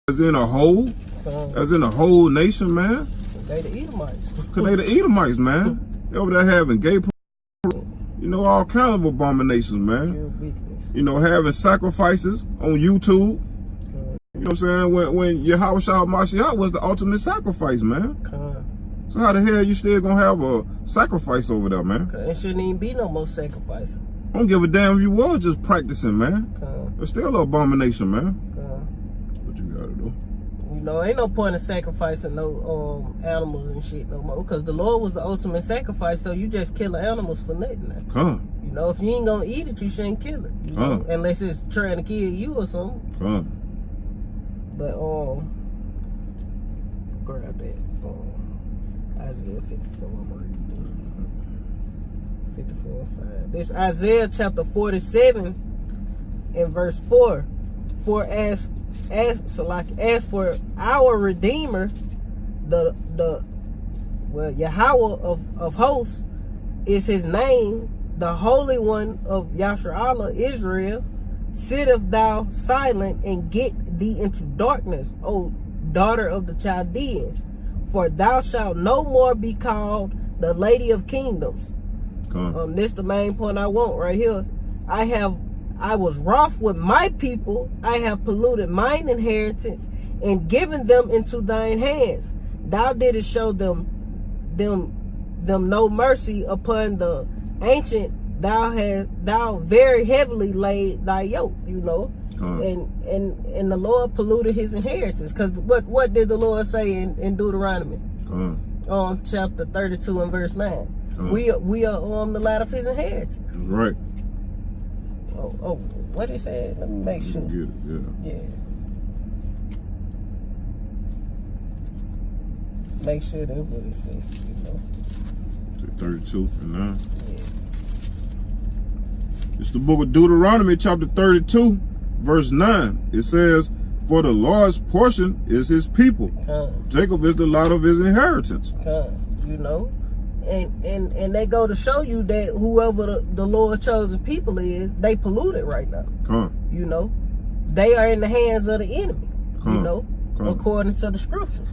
as in a whole, as in a whole nation, man. They the Edomites. Cause they the Edomites, man. They over there having gay, you know, all kind of abominations, man. You know, having sacrifices on YouTube. You know what I'm saying? When Yahweh Mashiach was the ultimate sacrifice, man. So how the hell you still gonna have a sacrifice over there, man? It shouldn't even be no more sacrificing. I don't give a damn if you was just practicing, man. It's still an abomination, man. What you gotta do? You know, ain't no point in sacrificing no animals and shit no more, because the Lord was the ultimate sacrifice, so you just killing animals for nothing now. You know, if you ain't gonna eat it, you shouldn't kill it. You know? Unless it's trying to kill you or something. But grab that. Isaiah 54, I'm gonna read this. 54 and 5. This Isaiah chapter 47 and verse 4. For as for our Redeemer, well, Yahweh of hosts is his name, the Holy One of Yasharallah, Israel, sitteth thou silent and get thee into darkness, O daughter of the Chaldeans, for thou shalt no more be called the Lady of Kingdoms. This the main point I want right here. I was wroth with my people. I have polluted mine inheritance and given them into thine hands. Thou didst show them no mercy upon the ancient. Thou very heavily laid thy yoke, you know. And the Lord polluted his inheritance. Because what did the Lord say in Deuteronomy? Chapter 32 and verse 9. We are the lot of his inheritance. Right. Oh, what it said? Let me make sure. Get it, yeah. Make sure that's what it says, you know. 32 and 9. Yeah. It's the book of Deuteronomy, chapter 32, verse 9. It says, for the Lord's portion is his people. Jacob is the lot of his inheritance. You know? And they go to show you that whoever the Lord chosen people is, they polluted right now. You know? They are in the hands of the enemy. You know? According to the scriptures.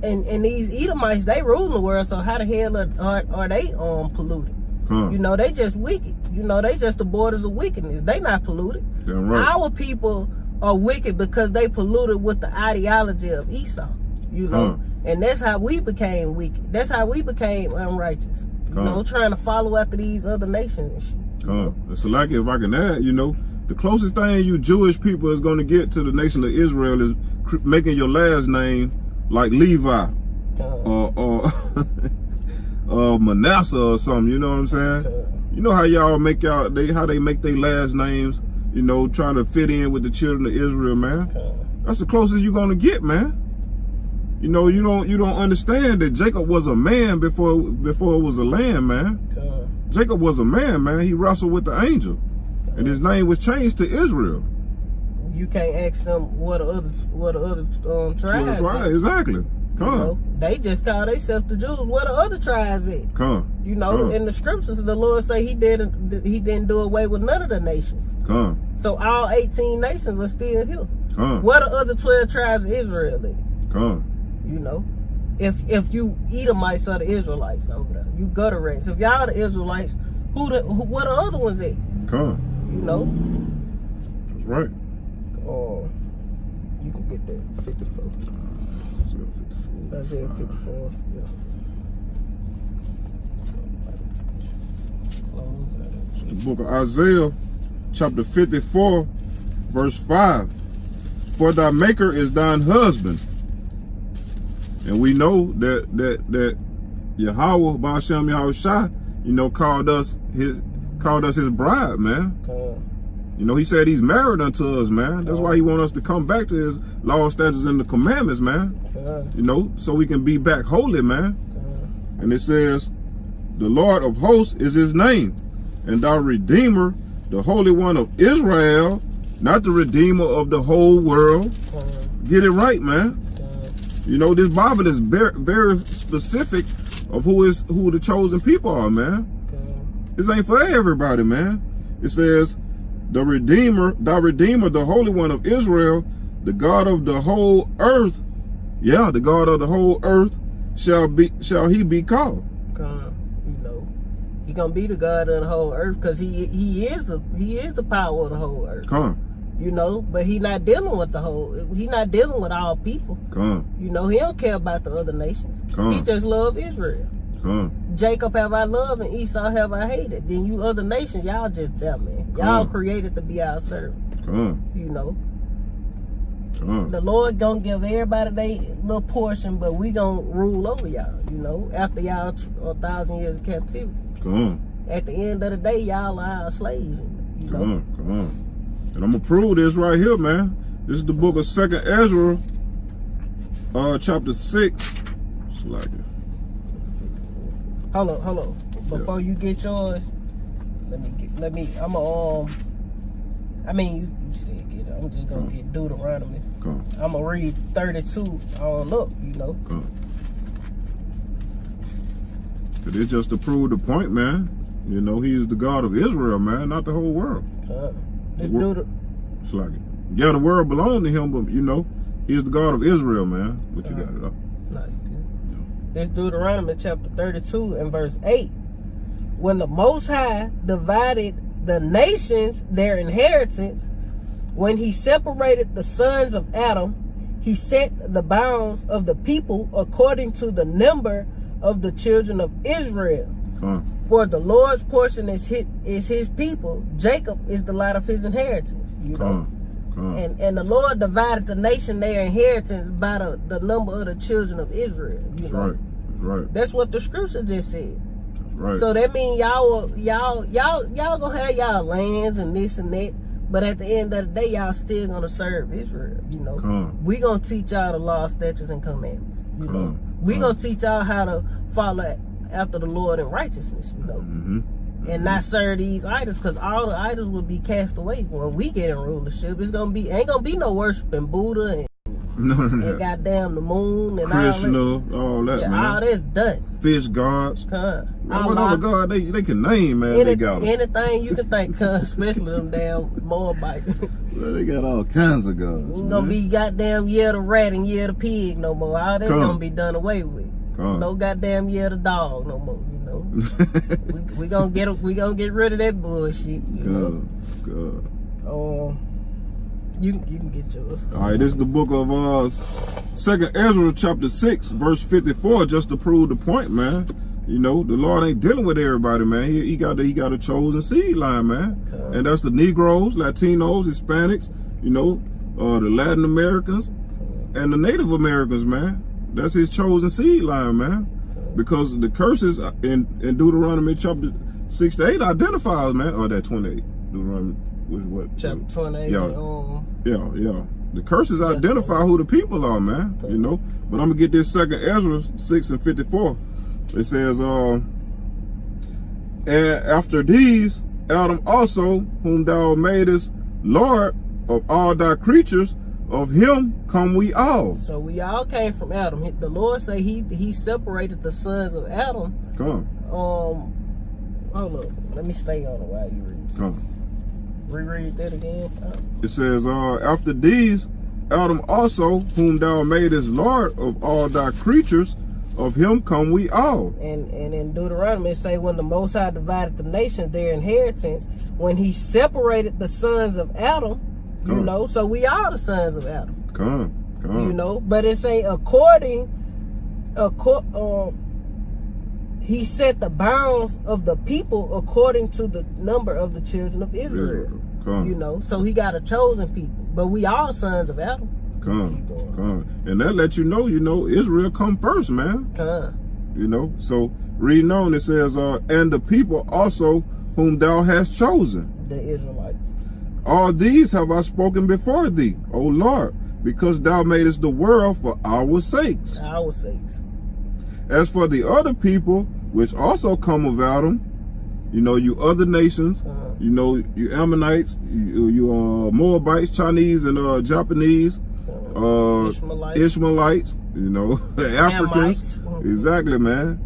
And these Edomites, they rule the world, so how the hell are they polluted? You know, they just wicked. You know, they just the borders of wickedness. They not polluted. Right. Our people are wicked because they polluted with the ideology of Esau. You know, and that's how we became wicked. That's how we became unrighteous. You know, trying to follow after these other nations and shit. So like if I can add, you know, the closest thing you Jewish people is going to get to the nation of Israel is making your last name like Levi or Manasseh or something. You know what I'm saying? You know how y'all make how they make their last names. You know, trying to fit in with the children of Israel, man. That's the closest you're gonna get, man. You know, you don't understand that Jacob was a man before it was a land, man. Jacob was a man. He wrestled with the angel, and his name was changed to Israel. You can't ask them what the other tribes. Right, exactly. You know, they just call themselves the Jews. What the other tribes at? You know, in the scriptures, the Lord say He didn't do away with none of the nations. So all 18 nations are still here. What the other 12 tribes of Israel at? You know, if you Edomites are the Israelites over there, you gutter rats. If y'all the Israelites, what the other ones at? You know. That's right. You can get that 54. Isaiah 54, yeah. The book of Isaiah, chapter 54, verse 5. For thy maker is thine husband. And we know that Yahweh, Ba'ashem Yahweh Shai, you know, called us his bride, man. You know, he said he's married unto us, man. That's why he wants us to come back to his law, statutes, and the commandments, man. You know, so we can be back holy, man. And it says, the Lord of hosts is his name, and thy Redeemer, the Holy One of Israel, not the Redeemer of the whole world. Get it right, man. You know, this Bible is very specific of who the chosen people are, man. This ain't for everybody, man. It says, the Redeemer, the Holy One of Israel, the God of the whole earth, yeah, the God of the whole earth shall he be called. You know, he gonna be the God of the whole earth because he is the power of the whole earth. You know, but he not dealing with all people. You know, he don't care about the other nations. He just love Israel. Jacob have I loved and Esau have I hated. Then you other nations, y'all just there, man. Y'all created to be our servant. You know. The Lord gonna give everybody their little portion, but we gonna rule over y'all, you know, after y'all 1,000 years of captivity. At the end of the day, y'all are our slaves. You know? And I'm gonna prove this right here, man. This is the book of 2nd Ezra, chapter 6. Hold on. Before you get yours, you still get it. I'm just gonna get Deuteronomy. I'm gonna read 32 on up, you know. Cause it's just to prove the point, man. You know, he is the God of Israel, man, not the whole world. Yeah, the world belongs to him, but you know, he is the God of Israel, man. But you got it up. This Deuteronomy chapter 32 and verse 8. When the Most High divided the nations their inheritance, when he separated the sons of Adam, he set the bounds of the people according to the number of the children of Israel. For the Lord's portion is his people. Jacob is the lot of his inheritance. You know. And the Lord divided the nation their inheritance by the number of the children of Israel. You know? That's right. That's what the scripture just said. That's right. So that means y'all gonna have y'all lands and this and that, but at the end of the day, y'all still gonna serve Israel. You know, we gonna teach y'all the law, statutes, and commandments. You know, we gonna teach y'all how to follow after the Lord in righteousness. You know. And not serve these idols, because all the idols will be cast away when we get in rulership. It's ain't gonna be no worshiping Buddha and goddamn the moon and Krishna, all that, man. All that's done. Fish gods. Whatever god they can name, man. They got them. Anything you can think, especially them damn Moabites. Well, they got all kinds of gods. Ain't gonna be goddamn year the rat and year the pig no more. All that's gonna be done away with. No goddamn year the dog no more. we gonna get rid of that bullshit. You know? You can get yours. All right, this is the book of 2nd Ezra chapter 6 verse 54, just to prove the point, man. You know, the Lord ain't dealing with everybody, man. He got a chosen seed line, man. And that's the Negroes, Latinos, Hispanics, you know, the Latin Americans and the Native Americans, man. That's his chosen seed line, man. Because the curses in Deuteronomy chapter 6 to 8 identifies, man. Or that 28. Deuteronomy was what? Chapter 28. Yeah. The curses identify who the people are, man. You know. But I'm gonna get this 2nd Ezra 6 and 54. It says, and after these, Adam also, whom thou madest Lord of all thy creatures, of him come we all. So we all came from Adam. The Lord say he separated the sons of Adam. Hold up. Let me stay on it while you read. Reread that again. It says, after these, Adam also, whom thou madest Lord of all thy creatures, of him come we all. And in Deuteronomy it say, when the Most High divided the nations their inheritance, when he separated the sons of Adam, you know, so we are the sons of Adam. You know, but it say he set the bounds of the people according to the number of the children of Israel. You know, so he got a chosen people, but we all sons of Adam. And that lets you know, Israel come first, man. You know, so reading on, it says, and the people also whom thou hast chosen, the Israelites. All these have I spoken before thee, O Lord, because thou madest the world for our sakes. Our sakes. As for the other people, which also come of Adam, you know, you other nations, you know, you Ammonites, you Moabites, Chinese, and Japanese, Ishmaelites, you know, Africans. Exactly, man.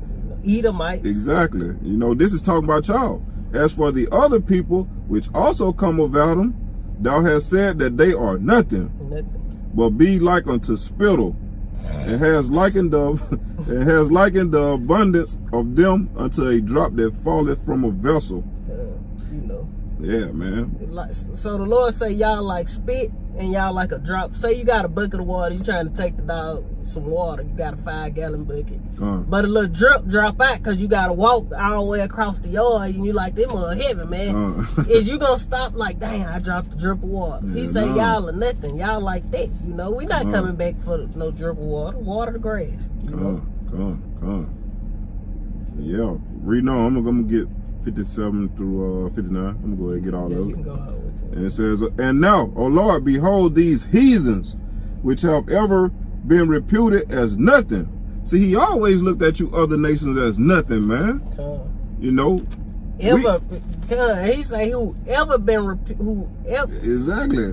Edomites. Exactly. You know, this is talking about y'all. As for the other people, which also come of Adam, thou hast said that they are nothing. but be like unto spittle, and has likened the abundance of them unto a drop that falleth from a vessel. You know. Yeah, man. So the Lord say y'all like spit and y'all like a drop. Say you got a bucket of water, you trying to take the dog some water. You got a 5-gallon bucket. But a little drop out because you got to walk all the way across the yard and you like, them are heavy, man. Is you going to stop like, dang, I dropped a drip of water. Yeah, he say y'all are nothing. Y'all like that. You know, we not coming back for no drip of water. Water the grass. You know? Yeah. Reading on, I'm going to get 57 through 59. I'm going to go ahead and get all of it. You can go ahead with it. And it says, and now, O Lord, behold these heathens, which have ever been reputed as nothing. See, he always looked at you other nations as nothing, man. You know? He say whoever been whoever. Exactly.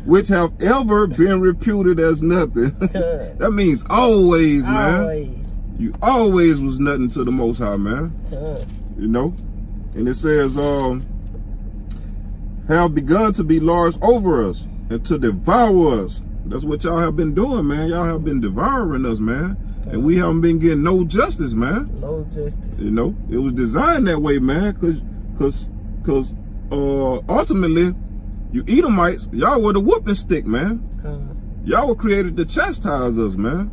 which have ever been reputed as nothing. That means always, man. Always. You always was nothing to the Most High, man. You know? And it says, have begun to be large over us and to devour us. That's what y'all have been doing, man. Y'all have been devouring us, man. And we haven't been getting no justice, man. No justice. You know, it was designed that way, man. Cause ultimately, you Edomites, y'all were the whooping stick, man. Y'all were created to chastise us, man.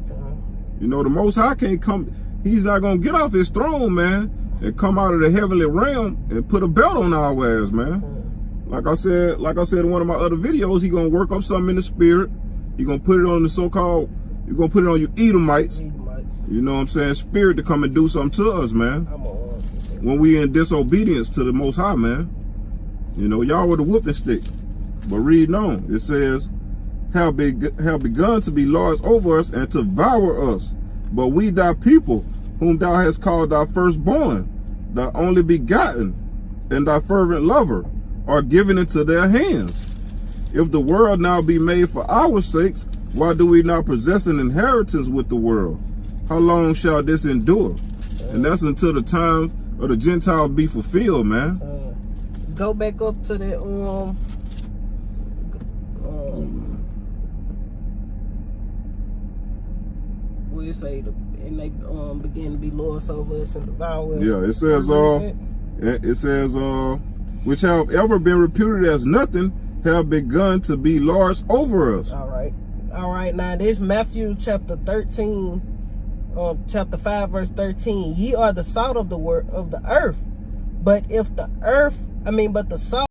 You know, the Most High can't come. He's not gonna get off his throne, man, and come out of the heavenly realm and put a belt on our ass, man. Like I said in one of my other videos, he gonna work up something in the spirit. He gonna put it on the so-called, you're gonna put it on you Edomites. You know what I'm saying? Spirit to come and do something to us, man. When we in disobedience to the Most High, man. You know, y'all were the whooping stick. But reading on, it says, have begun to be lords over us and to devour us. But we thy people, whom thou hast called thy firstborn, thy only begotten, and thy fervent lover, are given into their hands. If the world now be made for our sakes, why do we not possess an inheritance with the world? How long shall this endure? And that's until the times of the Gentiles be fulfilled, man. Go back up to that what you say, and they begin to be lords over us and devour us. Yeah, it says which have ever been reputed as nothing, have begun to be lords over us. All right. Now this Matthew chapter 13, chapter 5, verse 13. Ye are the salt of the earth, but the salt